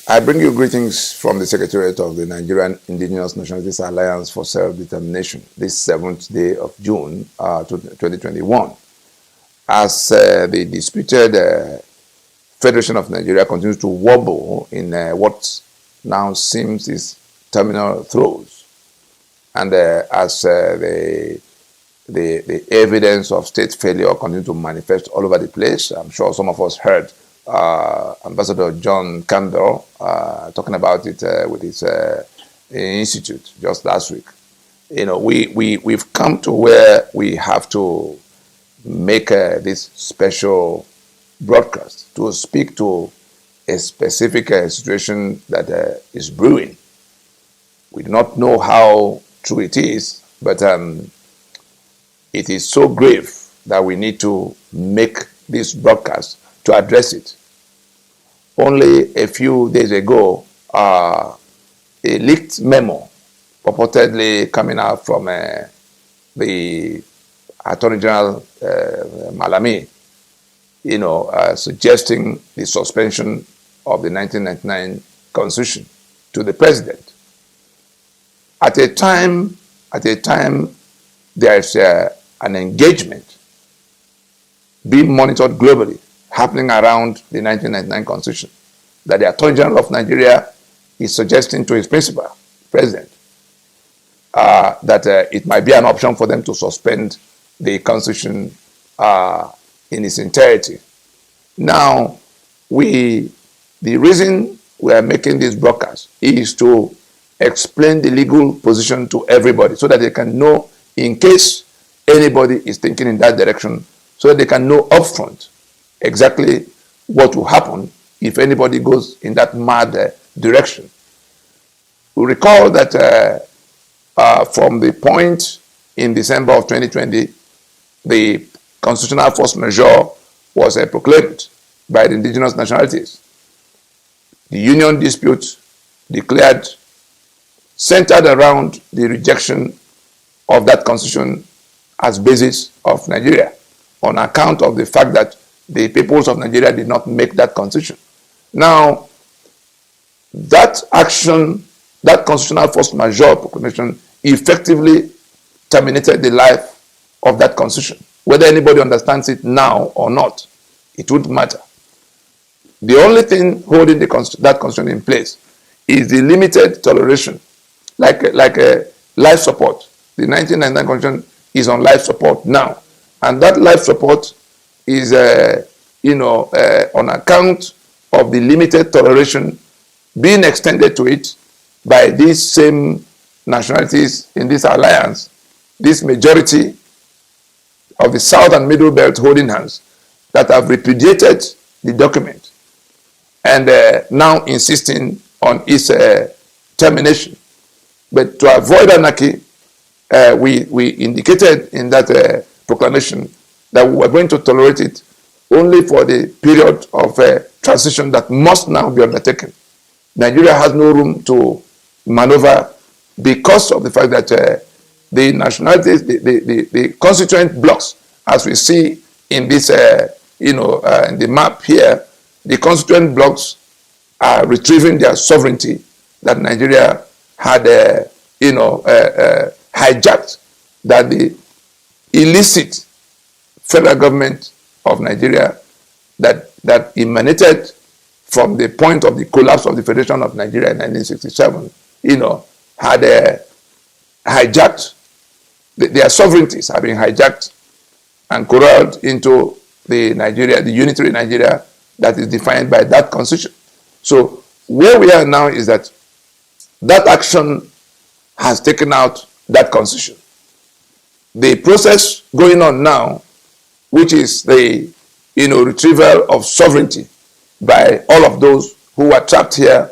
I bring you greetings from the Secretariat of the Nigerian Indigenous Nationalities Alliance for Self-Determination, this 7th day of June 2021. As the disputed Federation of Nigeria continues to wobble in what now seems is terminal throes, and as the evidence of state failure continues to manifest all over the place, I'm sure some of us heard Ambassador John Campbell talking about it with his institute just last week. You know, we've come to where we have to make this special broadcast to speak to a specific situation that is brewing. We do not know how true it is, but it is so grave that we need to make this broadcast to address it. Only a few days ago, a leaked memo purportedly coming out from the Attorney General Malami, suggesting the suspension of the 1999 Constitution to the president. At a time, there is an engagement being monitored globally happening around the 1999 Constitution that the Attorney General of Nigeria is suggesting to his principal, president, that it might be an option for them to suspend the Constitution in its entirety. Now, the reason we are making this broadcast is to explain the legal position to everybody so that they can know in case anybody is thinking in that direction, so that they can know upfront exactly what will happen if anybody goes in that mad direction. We recall that from the point in December of 2020, the constitutional force majeure was proclaimed by the indigenous nationalities. The union dispute declared centered around the rejection of that constitution as basis of Nigeria on account of the fact that the peoples of Nigeria did not make that constitution. Now, that action, that constitutional force majeure proclamation effectively terminated the life of that constitution. Whether anybody understands it now or not, it wouldn't matter. The only thing holding that constitution in place is the limited toleration, like a life support. The 1999 constitution is on life support now, and that life support is, on account of the limited toleration being extended to it by these same nationalities in this alliance, this majority of the South and Middle Belt holding hands that have repudiated the document and now insisting on its termination. But to avoid anarchy, we indicated in that proclamation that we were going to tolerate it only for the period of transition that must now be undertaken. Nigeria has no room to maneuver because of the fact that the nationalities, the constituent blocks, as we see in this, in the map here, the constituent blocks are retrieving their sovereignty that Nigeria had, hijacked, that the illicit federal government of Nigeria that emanated from the point of the collapse of the Federation of Nigeria in 1967, had hijacked, their sovereignties have been hijacked and corralled into the unitary Nigeria that is defined by that constitution. So where we are now is that action has taken out that constitution. The process going on now, which is the retrieval of sovereignty by all of those who were trapped here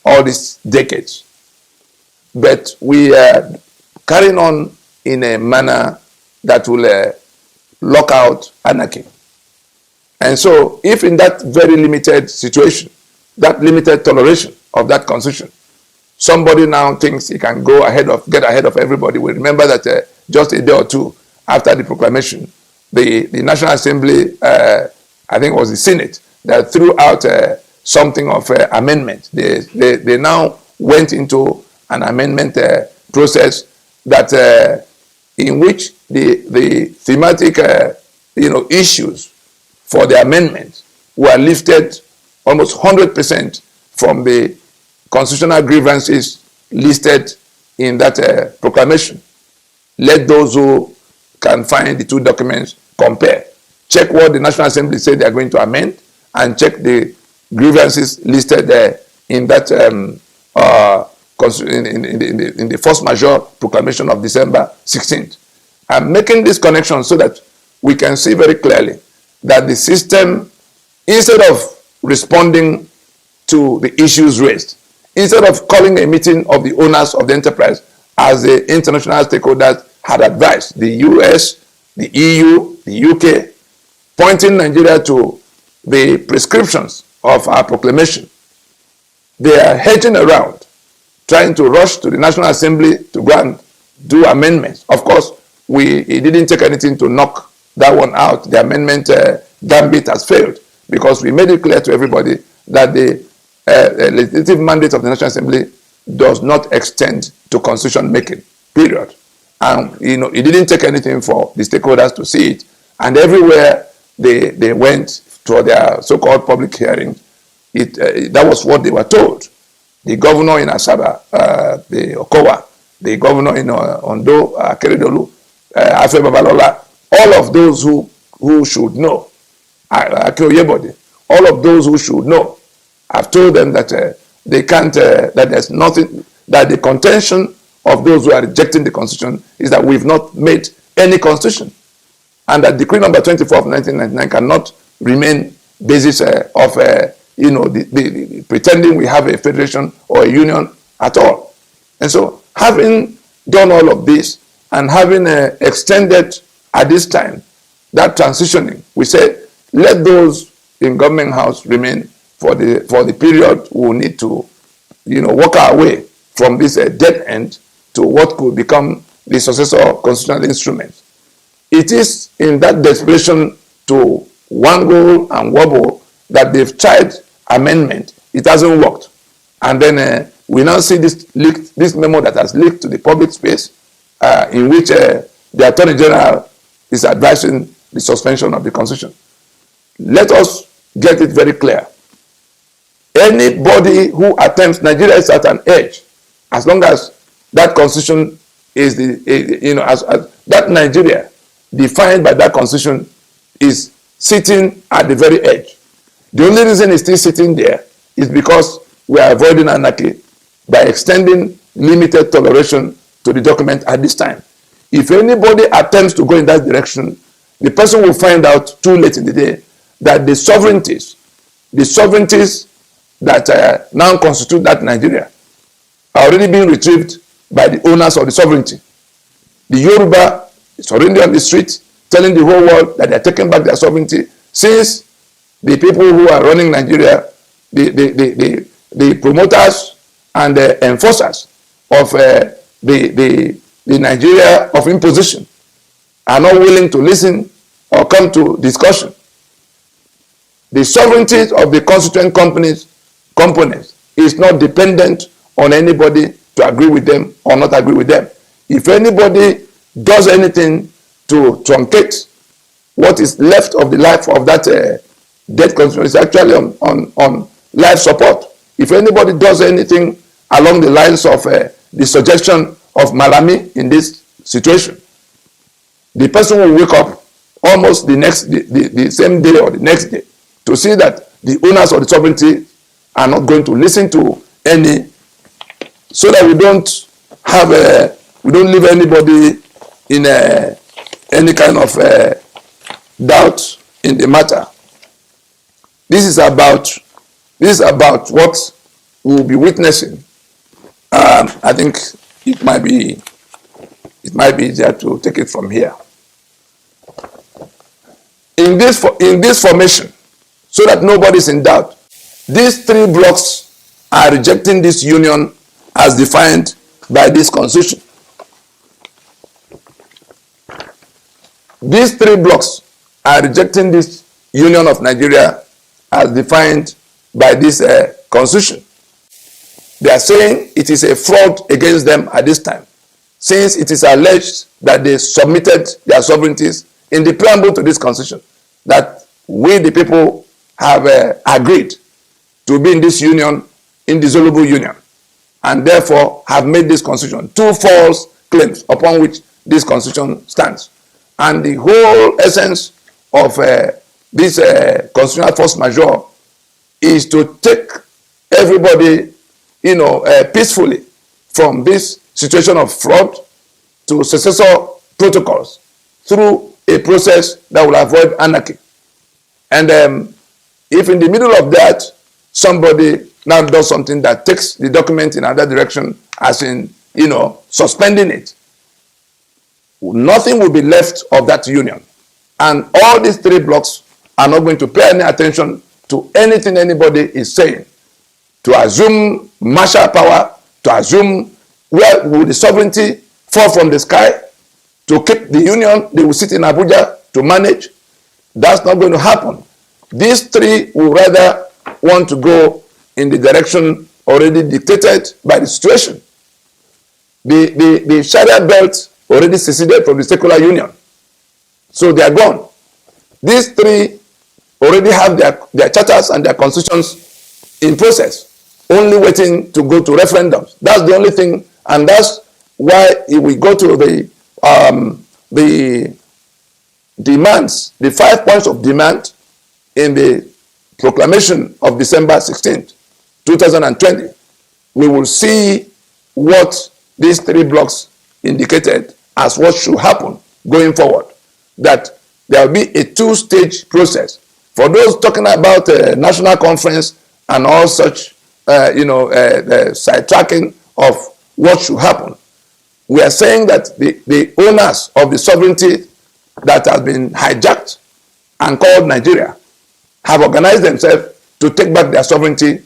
all these decades. But we are carrying on in a manner that will lock out anarchy. And so if in that very limited situation, that limited toleration of that constitution, somebody now thinks he can get ahead of everybody. We remember that just a day or two after the proclamation, the National Assembly, I think it was the Senate, that threw out something of amendment. They now went into an amendment process that in which the thematic issues for the amendment were lifted almost 100% from the constitutional grievances listed in that proclamation. Let those who can find the two documents compare. Check what the National Assembly said they are going to amend, and check the grievances listed there in that in the force majeure proclamation of December 16th. I'm making this connection so that we can see very clearly that the system, instead of responding to the issues raised, instead of calling a meeting of the owners of the enterprise as the international stakeholders had advised, the US, the EU, the UK, pointing Nigeria to the prescriptions of our proclamation, they are hedging around, trying to rush to the National Assembly to go and do amendments. Of course, it didn't take anything to knock that one out. The amendment gambit has failed, because we made it clear to everybody that the legislative mandate of the National Assembly does not extend to constitution making, period. And it didn't take anything for the stakeholders to see it. And everywhere they went to their so-called public hearing, that was what they were told. The governor in Asaba, the Okowa, the governor in Ondo, Keredolu, Afe Babalola, all of those who should know, Akeoyebode, all of those who should know, I've told them that they can't, that there's nothing, that the contention of those who are rejecting the constitution is that we've not made any constitution, and that decree number 24 of 1999 cannot remain basis of the pretending we have a federation or a union at all. And so, having done all of this and having extended at this time that transitioning, we say let those in government house remain for the period we will need to work our way from this dead end to what could become the successor constitutional instrument. It is in that desperation to wangle and wobble that they've tried amendment. It hasn't worked. And then we now see this memo that has leaked to the public space, in which the Attorney General is advising the suspension of the Constitution. Let us get it very clear. Anybody who attempts, Nigeria is at an edge, as long as that Constitution is as that Nigeria defined by that Constitution is sitting at the very edge. The only reason it's still sitting there is because we are avoiding anarchy by extending limited toleration to the document at this time. If anybody attempts to go in that direction, the person will find out too late in the day that the sovereignties that now constitute that Nigeria are already being retrieved by the owners of the sovereignty. The Yoruba is already on the street telling the whole world that they are taking back their sovereignty, since the people who are running Nigeria, the promoters and the enforcers of the Nigeria of imposition are not willing to listen or come to discussion. The sovereignty of the constituent components is not dependent on anybody to agree with them or not agree with them. If anybody does anything to truncate what is left of the life of that dead constitution, is actually on life support. If anybody does anything along the lines of the suggestion of Malami in this situation, the person will wake up almost the same day or the next day to see that the owners of the sovereignty are not going to listen to any, so that we don't leave anybody in any kind of doubt in the matter. This is about what we'll be witnessing. I think it might be easier to take it from here. In this formation, so that nobody's in doubt, these three blocks are rejecting this union as defined by this constitution. These three blocks are rejecting this union of Nigeria as defined by this constitution. They are saying it is a fraud against them at this time, since it is alleged that they submitted their sovereignties in the preamble to this constitution, that we the people have agreed to be in this union, indissoluble union, and therefore have made this constitution two false claims upon which this constitution stands. And the whole essence of this constitutional force majeure is to take everybody, peacefully from this situation of fraud to successor protocols through a process that will avoid anarchy. And if in the middle of that, somebody now does something that takes the document in another direction, as in, suspending it, nothing will be left of that union. And all these three blocks are not going to pay any attention to anything anybody is saying. To assume martial power, to assume where will the sovereignty fall from the sky, to keep the union, they will sit in Abuja to manage. That's not going to happen. These three will rather want to go in the direction already dictated by the situation. The Sharia belt already seceded from the secular union, so they are gone. These three already have their charters and their constitutions in process, only waiting to go to referendums. That's the only thing, and that's why if we go to the demands, the 5 points of demand in the proclamation of December 16th, 2020, we will see what these three blocks indicated as what should happen going forward. That there will be a two-stage process. For those talking about national conference and all such, sidetracking of what should happen, we are saying that the owners of the sovereignty that has been hijacked and called Nigeria have organized themselves to take back their sovereignty,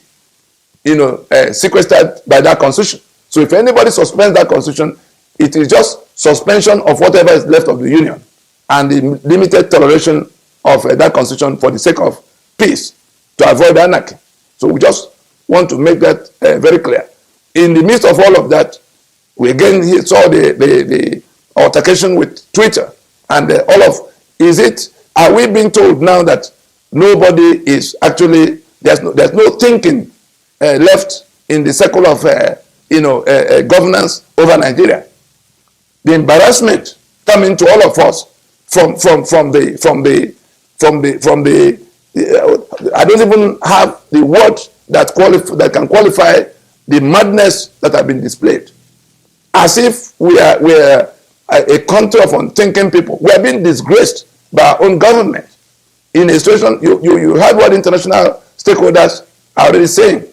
sequestered by that constitution. So if anybody suspends that constitution, it is just suspension of whatever is left of the union and the limited toleration of that constitution for the sake of peace, to avoid anarchy. So we just want to make that very clear. In the midst of all of that, we again saw the altercation with Twitter and are we being told now that nobody is actually, there's no thinking left in the circle of governance over Nigeria? The embarrassment coming to all of us from the I don't even have the word that can qualify the madness that have been displayed. As if we are a country of unthinking people. We are being disgraced by our own government in a situation. You heard what international stakeholders are already saying.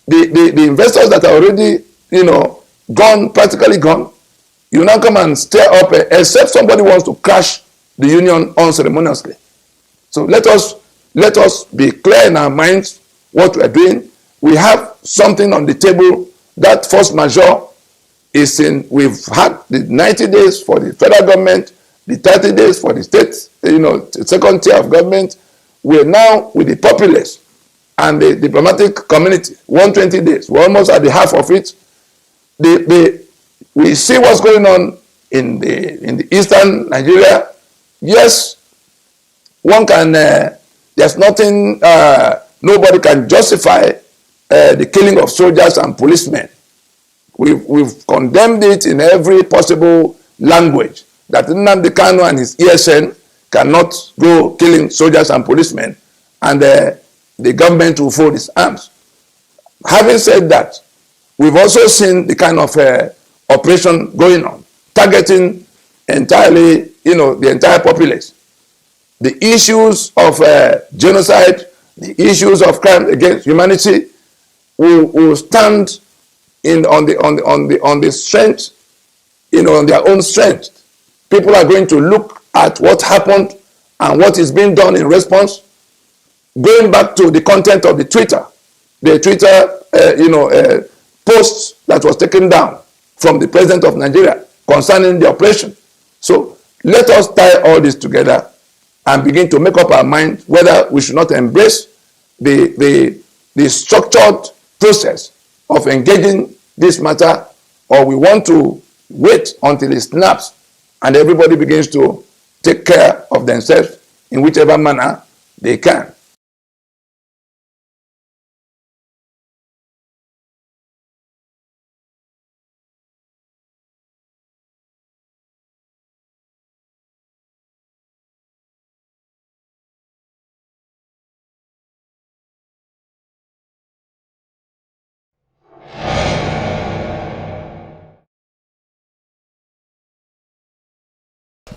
The investors that are already gone, practically gone, you now come and stir up, except somebody wants to crash the union unceremoniously. So let us be clear in our minds what we are doing. We have something on the table. That force majeure is in. We've had the 90 days for the federal government, the 30 days for the state, second tier of government. We're now with the populace and the diplomatic community, 120 days. We're almost at the half of it. We see what's going on in the eastern Nigeria. Yes, one can, there's nothing, nobody can justify the killing of soldiers and policemen. We've condemned it in every possible language, that Nnamdi Kanu and his ESN cannot go killing soldiers and policemen, and the government will fold its arms. Having said that, we've also seen the kind of operation going on, targeting entirely, the entire populace. The issues of genocide, the issues of crime against humanity will stand on the strength, on their own strength. People are going to look at what happened and what is being done in response. Going back to the content of the Twitter post that was taken down from the president of Nigeria concerning the operation. So let us tie all this together and begin to make up our mind whether we should not embrace the the structured process of engaging this matter, or we want to wait until it snaps and everybody begins to take care of themselves in whichever manner they can.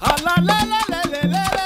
Ah, la, la, la, la, la, la.